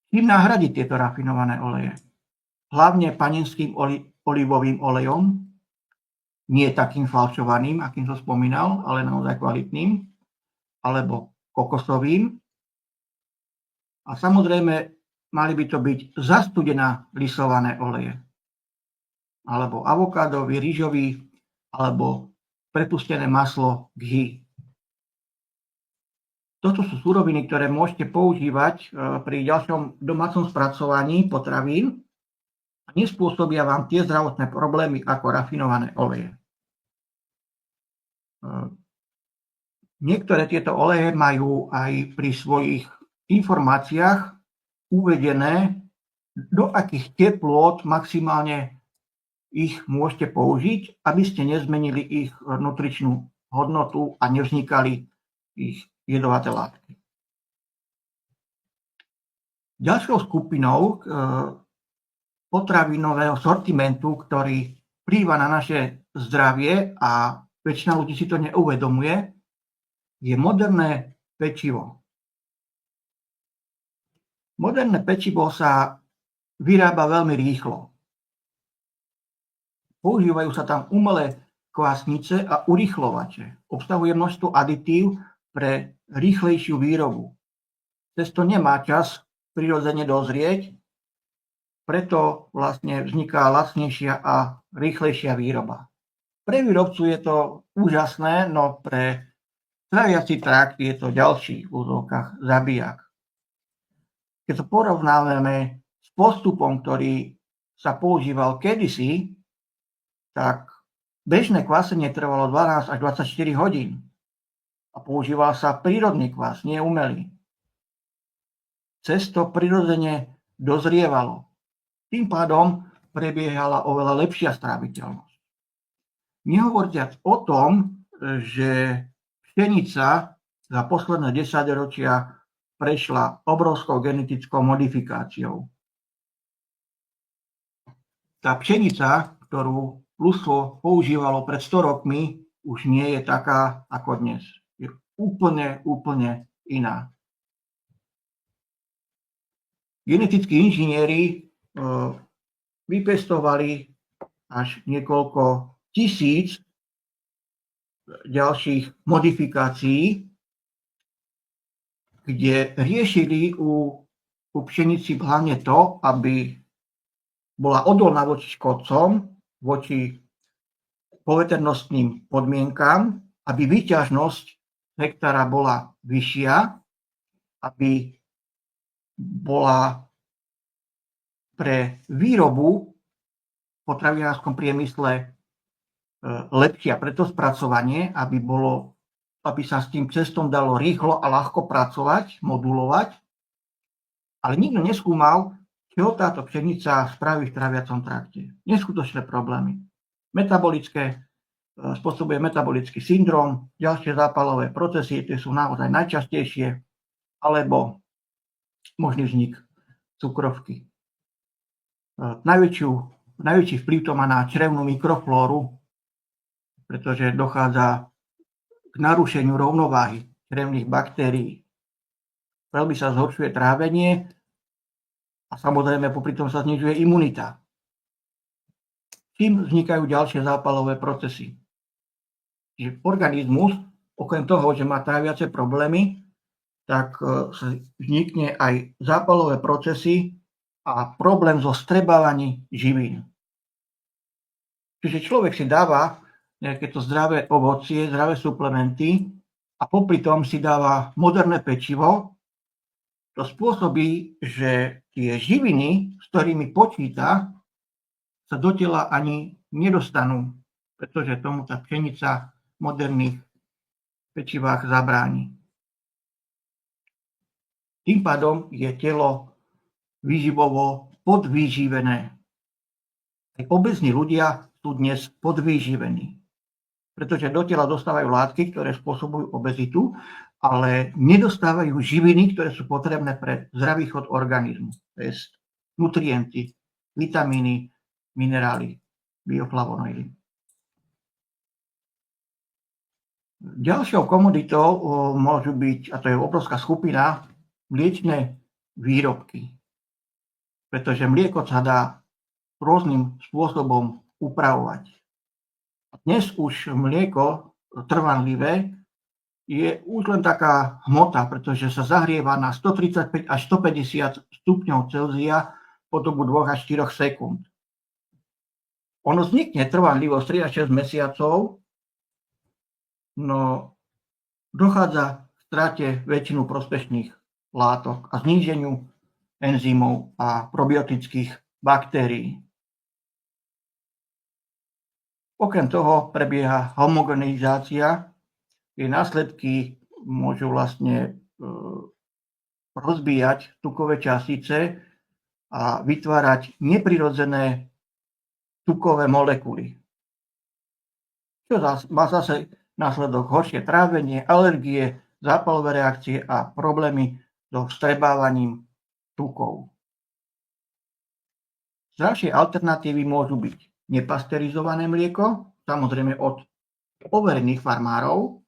Čím nahradiť tieto rafinované oleje? Hlavne panenským olivovým olejom, nie takým falšovaným, akým som spomínal, ale naozaj kvalitným, alebo kokosovým. A samozrejme, mali by to byť zastudená lisované oleje, alebo avokádový, rýžový, alebo prepustené maslo ghee. Toto sú suroviny, ktoré môžete používať pri ďalšom domácom spracovaní potravín a nespôsobia vám tie zdravotné problémy ako rafinované oleje. Niektoré tieto oleje majú aj pri svojich informáciách uvedené, do akých teplôt maximálne ich môžete použiť, aby ste nezmenili ich nutričnú hodnotu a nevznikali ich jedovaté látky. Ďalšou skupinou potravinového sortimentu, ktorý vplýva na naše zdravie a väčšina ľudí si to neuvedomuje, je moderné pečivo. Moderné pečivo sa vyrába veľmi rýchlo. Používajú sa tam umelé kvasnice a urýchlovače. Obsahuje množstvo aditív pre rýchlejšiu výrobu. Cesto nemá čas prirodzene dozrieť, preto vlastne vzniká lacnejšia a rýchlejšia výroba. Pre výrobcu je to úžasné, no pre tráviaci trakt je to ďalší v úzovkách zabijak. Keď to porovnávame s postupom, ktorý sa používal kedysi, tak bežné kvasenie trvalo 12 až 24 hodín a používal sa prírodný kvas, nie umelý. Cesto prirodzene dozrievalo. Tým pádom prebiehala oveľa lepšia stráviteľnosť. Nehovoriac o tom, že pšenica za posledné 10 ročia prešla obrovskou genetickou modifikáciou. Tá pšenica, ktorú ľudstvo používalo pred 100 rokmi, už nie je taká ako dnes. Je úplne iná. Genetickí inžinieri vypestovali až niekoľko tisíc ďalších modifikácií, kde riešili u pšenici hlavne to, aby bola odolná voči škodcom, voči poveternostným podmienkám, aby výťažnosť hektára bola vyššia, aby bola pre výrobu v potravinárskom priemysle lepšia, preto spracovanie, aby sa s tým cestom dalo rýchlo a ľahko pracovať, modulovať, ale nikto neskúmal, čo táto pšenica spraví v tráviacom trakte. Neskutočné problémy. Spôsobuje metabolický syndrom, ďalšie zápalové procesy, tie sú naozaj najčastejšie, alebo možný vznik cukrovky. Najväčší vplyv to má na črevnú mikroflóru, pretože dochádza k narušeniu rovnováhy črevných baktérií. Veľmi sa zhoršuje trávenie a samozrejme popri tom sa znižuje imunita. Tým vznikajú ďalšie zápalové procesy. Čiže organizmus, okrem toho, že má tráviace problémy, tak vznikne aj zápalové procesy a problém so strebávaním živín. Čiže človek si dáva nejaké to zdravé ovocie, zdravé suplementy a popri tom si dáva moderné pečivo. To spôsobí, že tie živiny, s ktorými počíta, sa do tela ani nedostanú, pretože tomu tá pšenica v moderných pečivách zabráni. Tým pádom je telo výživovo podvýživené. Aj obézni ľudia sú dnes podvýživení, pretože do tela dostávajú látky, ktoré spôsobujú obezitu, ale nedostávajú živiny, ktoré sú potrebné pre zdravý chod organizmu. To je nutrienty, vitamíny, minerály, bioflavonoidy. Ďalšou komoditou môžu byť, a to je obrovská skupina, mliečne výrobky. Pretože mlieko sa dá rôznym spôsobom upravovať. Dnes už mlieko trvanlivé je už len taká hmota, pretože sa zahrieva na 135 až 150 stupňov Celzia po dobu 2 až 4 sekúnd. Ono vznikne trvanlivosť 3 až 6 mesiacov, no dochádza k strate väčšinu prospešných látok a zníženiu enzymov a probiotických baktérií. Okrem toho prebieha homogenizácia, jej následky môžu vlastne rozbíjať tukové častice a vytvárať neprirodzené tukové molekuly. Čo má zase následok horšie trávenie, alergie, zápalové reakcie a problémy so vstrebávaním tukov. Ďalšie alternatívy môžu byť nepasterizované mlieko, samozrejme od overených farmárov,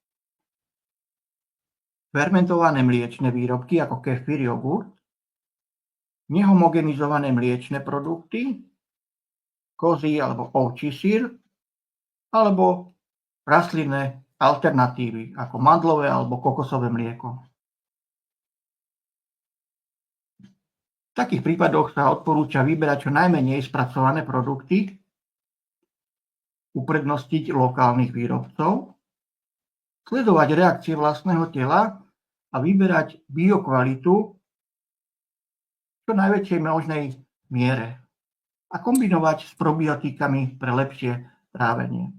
fermentované mliečne výrobky ako kefír, jogurt, nehomogenizované mliečne produkty, kozí alebo ovčí syr, alebo rastlinné alternatívy ako mandlové alebo kokosové mlieko. V takých prípadoch sa odporúča vyberať čo najmenej spracované produkty, uprednostiť lokálnych výrobcov, sledovať reakcie vlastného tela a vyberať biokvalitu v čo najväčšej možnej miere a kombinovať s probiotikami pre lepšie trávenie.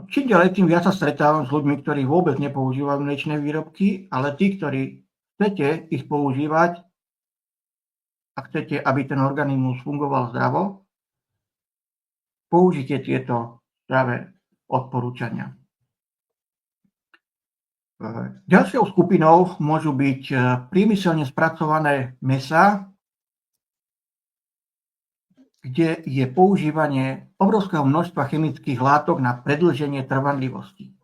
Čím ďalej, tým viac sa stretávam s ľuďmi, ktorí vôbec nepoužívajú mliečne výrobky, ale tí, ktorí chcete ich používať a chcete, aby ten organizmus fungoval zdravo, použite tieto zdravé odporúčania. Ďalšou skupinou môžu byť priemyselne spracované mäsá, kde je používanie obrovského množstva chemických látok na predĺženie trvanlivosti.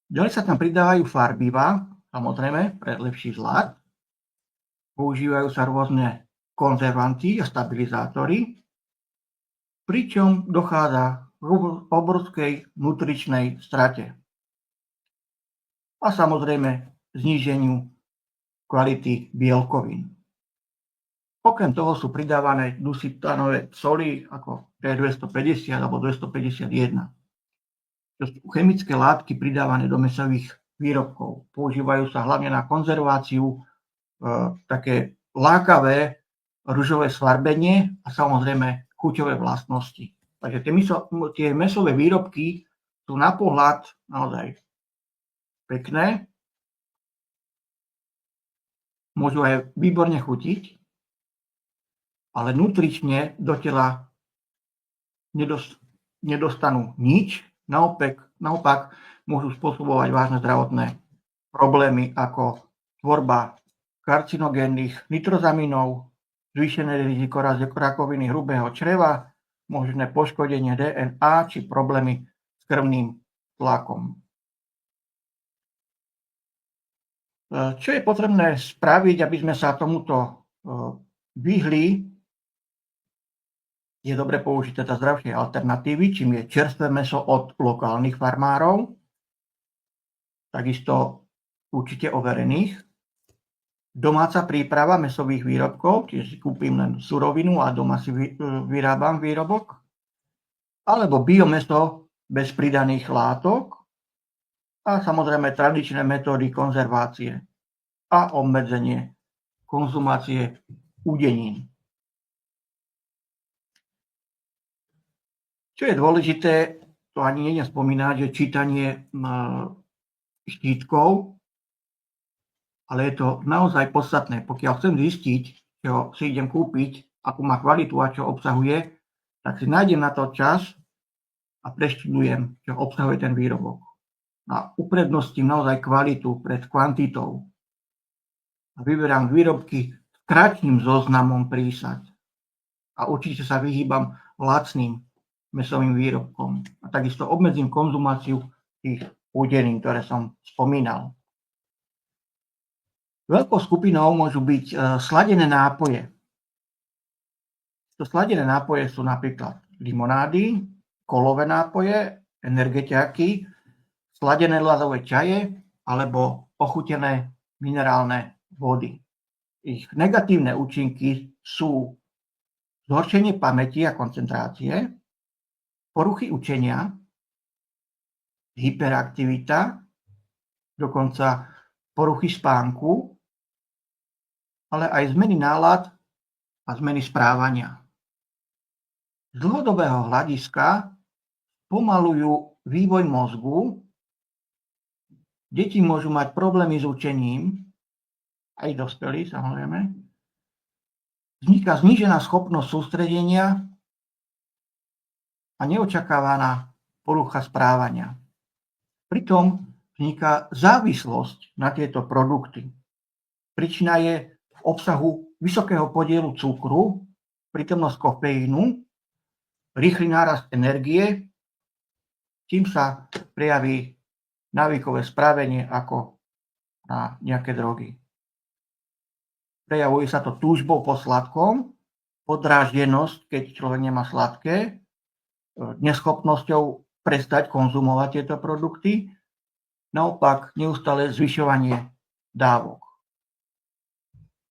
Ďalej sa tam pridávajú farbivá, samozrejme pre lepší vzhľad. Používajú sa rôzne konzervanty a stabilizátory, pričom dochádza k obrovskej nutričnej strate. A samozrejme zníženiu kvality bielkovín. Okrem toho sú pridávané dusitánové soli ako P250 alebo 251. To sú chemické látky pridávané do mäsových výrobkov. Používajú sa hlavne na konzerváciu, také lákavé ružové sfarbenie a samozrejme chuťové vlastnosti. Takže tie mäsové výrobky sú na pohľad naozaj pekné, môžu aj výborne chutiť, ale nutrične do tela nedostanú nič, naopak môžu spôsobovať vážne zdravotné problémy ako tvorba karcinogénnych nitrozamínov, zvýšené riziko rakoviny hrubého čreva, možné poškodenie DNA či problémy s krvným tlakom. Čo je potrebné spraviť, aby sme sa tomuto vyhli? Je dobre použiť teda zdravšie alternatívy, čím je čerstvé mäso od lokálnych farmárov, takisto určite overených. Domáca príprava mäsových výrobkov, čiže si kúpim len surovinu a doma si vyrábam výrobok, alebo biomäso bez pridaných látok a samozrejme tradičné metódy konzervácie a obmedzenie konzumácie udenín. Čo je dôležité, to ani nejdem spomínať, že čítanie štítkov, ale je to naozaj podstatné. Pokiaľ chcem zistiť, čo si idem kúpiť, akú má kvalitu a čo obsahuje, tak si nájdem na to čas a preštudujem, čo obsahuje ten výrobok. A uprednostním naozaj kvalitu pred kvantitou. A vyberám výrobky s kratším zoznamom prísad. A určite sa vyhýbam lacným mäsovým výrobkom. A takisto obmedzím konzumáciu tých udenín, ktoré som spomínal. Veľkou skupinou môžu byť sladené nápoje. To sladené nápoje sú napríklad limonády, kolové nápoje, energetiaky, sladené ľadové čaje alebo ochutené minerálne vody. Ich negatívne účinky sú zhoršenie pamäti a koncentrácie, poruchy učenia, hyperaktivita, dokonca poruchy spánku, ale aj zmeny nálad a zmeny správania. Z dlhodobého hľadiska pomalujú vývoj mozgu, deti môžu mať problémy s učením, aj dospelí samozrejme, vzniká znížená schopnosť sústredenia a neočakávaná porucha správania. Pritom vzniká závislosť na tieto produkty. Príčina je v obsahu vysokého podielu cukru, prítomnosť kofeínu, rýchly nárast energie, tým sa prejaví návykové správanie ako na nejaké drogy. Prejavuje sa to túžbou po sladkom, podráždenosť, keď človek nemá sladké, neschopnosťou prestať konzumovať tieto produkty, naopak neustále zvyšovanie dávok.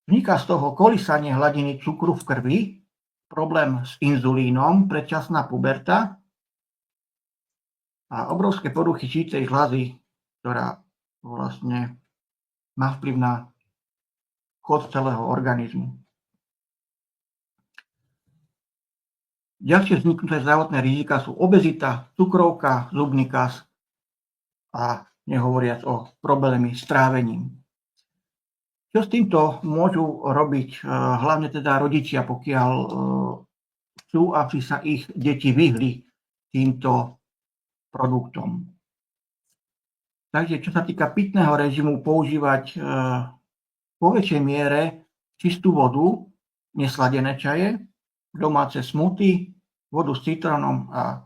Vzniká z toho kolísanie hladiny cukru v krvi, problém s inzulínom, predčasná puberta a obrovské poruchy čícej žľazy, ktorá vlastne má vplyv na chod celého organizmu. Ďalšie vzniknuté zdravotné rizika sú obezita, cukrovka, zubný kas a nehovoriac o problémy s trávením. Čo s týmto môžu robiť hlavne teda rodičia, pokiaľ chcú, aby sa ich deti vyhli týmto produktom? Takže čo sa týka pitného režimu, používať po väčšej miere čistú vodu, nesladené čaje, domáce smuty, vodu s citrónom a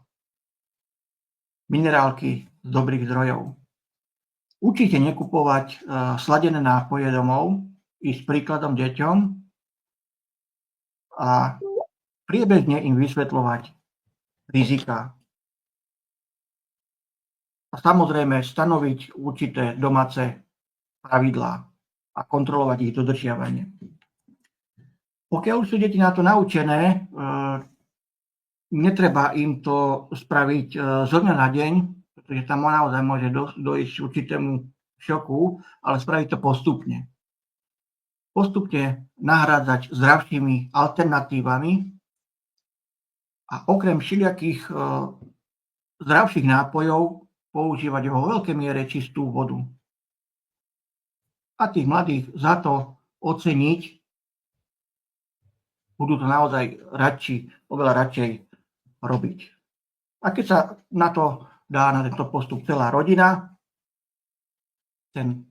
minerálky z dobrých zdrojov. Určite nekupovať sladené nápoje domov, ísť príkladom deťom a priebežne im vysvetľovať rizika. A samozrejme stanoviť určité domáce pravidlá a kontrolovať ich dodržiavanie. Pokiaľ sú deti na to naučené, netreba im to spraviť zo dňa na deň, pretože tam naozaj môže dojsť určitému šoku, ale spraviť to postupne. Postupne nahrádzať zdravšími alternatívami a okrem všelijakých zdravších nápojov používať vo veľkej miere čistú vodu. A tých mladých za to oceniť, budú to naozaj oveľa radšej robiť. A keď sa na to dá na tento postup celá rodina, ten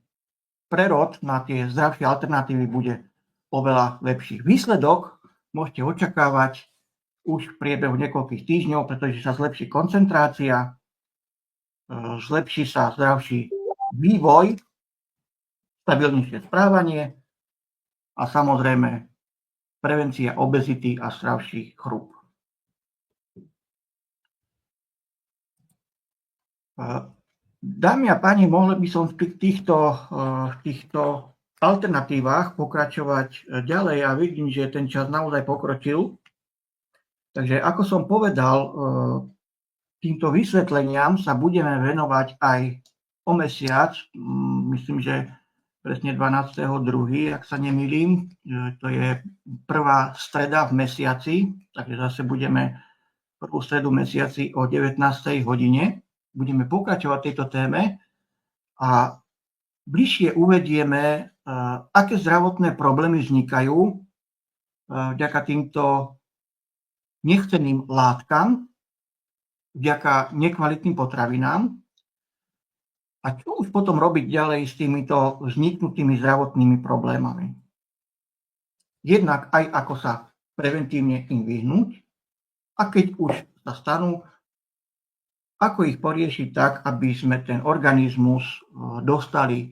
prerod na tie zdravšie alternatívy bude oveľa lepší. Výsledok môžete očakávať už v priebehu niekoľkých týždňov, pretože sa zlepší koncentrácia, zlepší sa zdravší vývoj, stabilnejšie správanie a samozrejme prevencia obezity a zdravších chrúb. Dámy a páni, mohli by som v týchto alternatívach pokračovať ďalej a vidím, že ten čas naozaj pokročil. Takže ako som povedal, týmto vysvetleniam sa budeme venovať aj o mesiac, myslím, že presne 12.2., ak sa nemýlim, to je prvá streda v mesiaci, takže zase budeme prvú stredu v mesiaci o 19. hodine. Budeme pokračovať v tejto téme a bližšie uvedieme, aké zdravotné problémy vznikajú vďaka týmto nechceným látkam, vďaka nekvalitným potravinám. A čo už potom robiť ďalej s týmito vzniknutými zdravotnými problémami? Jednak aj ako sa preventívne im vyhnúť a keď už sa stanú, ako ich poriešiť tak, aby sme ten organizmus dostali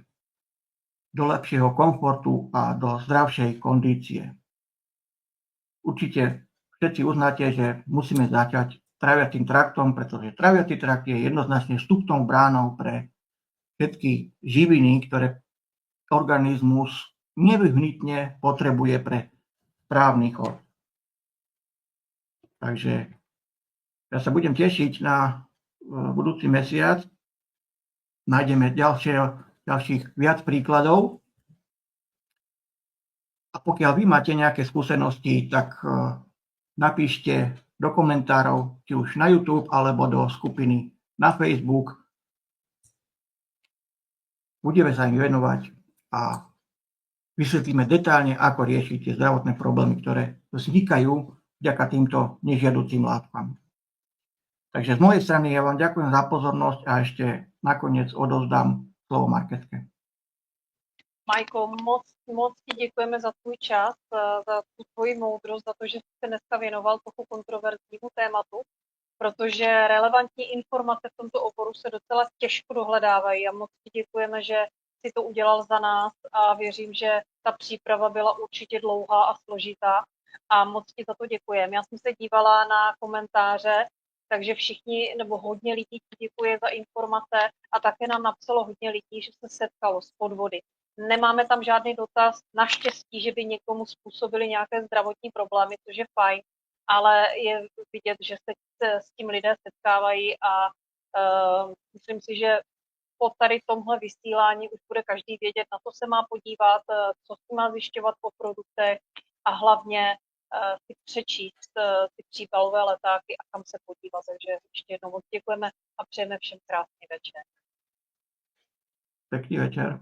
do lepšieho komfortu a do zdravšej kondície. Určite všetci uznáte, že musíme začať traviacím traktom, pretože traviací trakt je jednoznačne vstupnou bránou pre všetky živiny, ktoré organizmus nevyhnutne potrebuje pre správny chod. Takže ja sa budem tešiť na budúci mesiac. Nájdeme ďalších viac príkladov. A pokiaľ vy máte nejaké skúsenosti, tak napíšte do komentárov, či už na YouTube, alebo do skupiny na Facebook. Budeme sa im venovať a vysvetlíme detailne, ako riešiť tie zdravotné problémy, ktoré vznikajú vďaka týmto nežiaducím látkam. Takže z mojej strany ja vám ďakujem za pozornosť a ešte nakoniec odovzdám slovo Marketke. Majko, moc ti děkujeme za tvůj čas, za tu tvoji moudrost, za to, že jsi se dneska věnoval trochu kontroverznímu tématu, protože relevantní informace v tomto oboru se docela těžko dohledávají a moc ti děkujeme, že si to udělal za nás a věřím, že ta příprava byla určitě dlouhá a složitá a moc ti za to děkujeme. Já jsem se dívala na komentáře, takže všichni, nebo hodně lidí děkuje za informace a také nám napsalo hodně lidí, že se setkalo s podvody. Nemáme tam žádný dotaz, naštěstí, že by někomu způsobili nějaké zdravotní problémy, což je fajn, ale je vidět, že se s tím lidé setkávají a myslím si, že po tady tomhle vysílání už bude každý vědět, na co se má podívat, co si má zjišťovat po produktech a hlavně si přečíst ty příbalové letáky a kam se podívat. Takže ještě jednou moc děkujeme a přejeme všem krásný večer. Pekný večer.